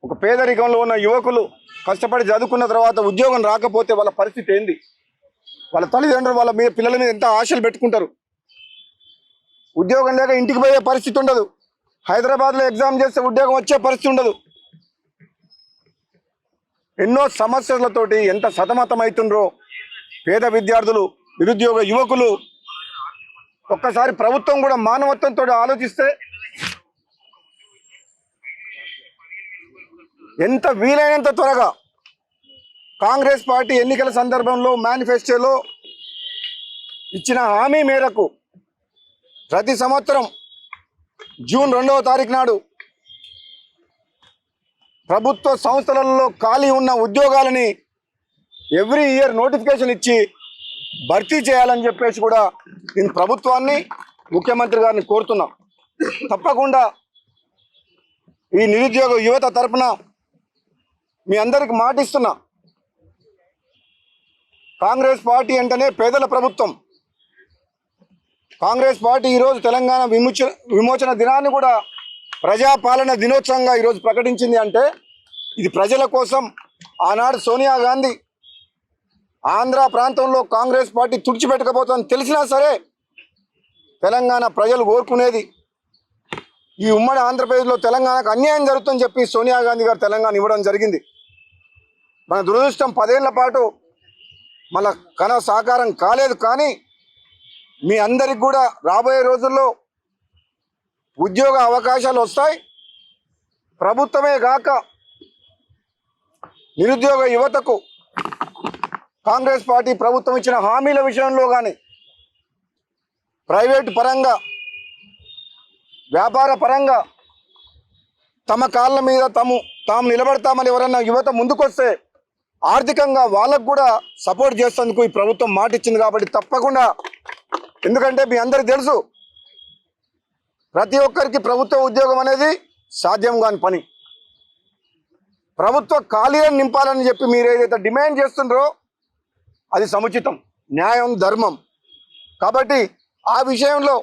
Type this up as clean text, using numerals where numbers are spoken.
ఒక పేదరికంలో ఉన్న యువకులు కష్టపడి చదువుకున్న తర్వాత ఉద్యోగం రాకపోతే వాళ్ళ పరిస్థితి ఏంది? వాళ్ళ తల్లిదండ్రులు వాళ్ళ మీద పిల్లల మీద ఎంత ఆశలు పెట్టుకుంటారు? ఉద్యోగం లేక ఇంటికి పోయే పరిస్థితి ఉండదు. హైదరాబాద్లో ఎగ్జామ్ చేస్తే ఉద్యోగం వచ్చే పరిస్థితి ఉండదు. ఎన్నో సమస్యలతోటి ఎంత సతమతమవుతుండ్రో పేద విద్యార్థులు, నిరుద్యోగ యువకులు. ఒక్కసారి ప్రభుత్వం కూడా మానవత్వంతో ఆలోచిస్తే ఎంత వీలైనంత త్వరగా కాంగ్రెస్ పార్టీ ఎన్నికల సందర్భంలో మేనిఫెస్టోలో ఇచ్చిన హామీ మేరకు ప్రతి సంవత్సరం జూన్ 2వ తారీఖు నాడు ప్రభుత్వ సంస్థలలో ఖాళీ ఉన్న ఉద్యోగాలని ఎవ్రీ ఇయర్ నోటిఫికేషన్ ఇచ్చి భర్తీ చేయాలని చెప్పేసి కూడా నేను ప్రభుత్వాన్ని, ముఖ్యమంత్రి గారిని కోరుతున్నాం. తప్పకుండా ఈ నిరుద్యోగ యువత తరపున మీ అందరికి మాటిస్తున్నా, కాంగ్రెస్ పార్టీ అంటేనే పేదల ప్రభుత్వం. కాంగ్రెస్ పార్టీ ఈరోజు తెలంగాణ విమోచన దినాన్ని కూడా ప్రజాపాలన దినోత్సవంగా ఈరోజు ప్రకటించింది. అంటే ఇది ప్రజల కోసం. ఆనాడు సోనియా గాంధీ ఆంధ్ర ప్రాంతంలో కాంగ్రెస్ పార్టీ తుడిచిపెట్టకపోతుందని తెలిసినా సరే తెలంగాణ ప్రజలు కోరుకునేది ఈ ఉమ్మడి ఆంధ్రప్రదేశ్లో తెలంగాణకు అన్యాయం జరుగుతుందని చెప్పి సోనియా గాంధీ గారు తెలంగాణ ఇవ్వడం జరిగింది. మన దురదృష్టం 10 ఏళ్ల పాటు మన కన సాకారం కాలేదు. కానీ మీ అందరికి కూడా రాబోయే రోజుల్లో ఉద్యోగ అవకాశాలు వస్తాయి. ప్రభుత్వమే కాక నిరుద్యోగ యువతకు కాంగ్రెస్ పార్టీ ప్రభుత్వం ఇచ్చిన హామీల విషయంలో కానీ, ప్రైవేటు పరంగా, వ్యాపార పరంగా తమ కాళ్ళ మీద తాము నిలబడతామని ఎవరన్నా యువత ముందుకొస్తే ఆర్థికంగా వాళ్ళకు కూడా సపోర్ట్ చేసేందుకు ఈ ప్రభుత్వం మాట ఇచ్చింది. కాబట్టి తప్పకుండా, ఎందుకంటే మీ అందరికీ తెలుసు ప్రతి ఒక్కరికి ప్రభుత్వ ఉద్యోగం అనేది సాధ్యం కాని పని. ప్రభుత్వ ఖాళీలను నింపాలని చెప్పి మీరు ఏదైతే డిమాండ్ చేస్తుండ్రో అది సముచితం, న్యాయం, ధర్మం. కాబట్టి ఆ విషయంలో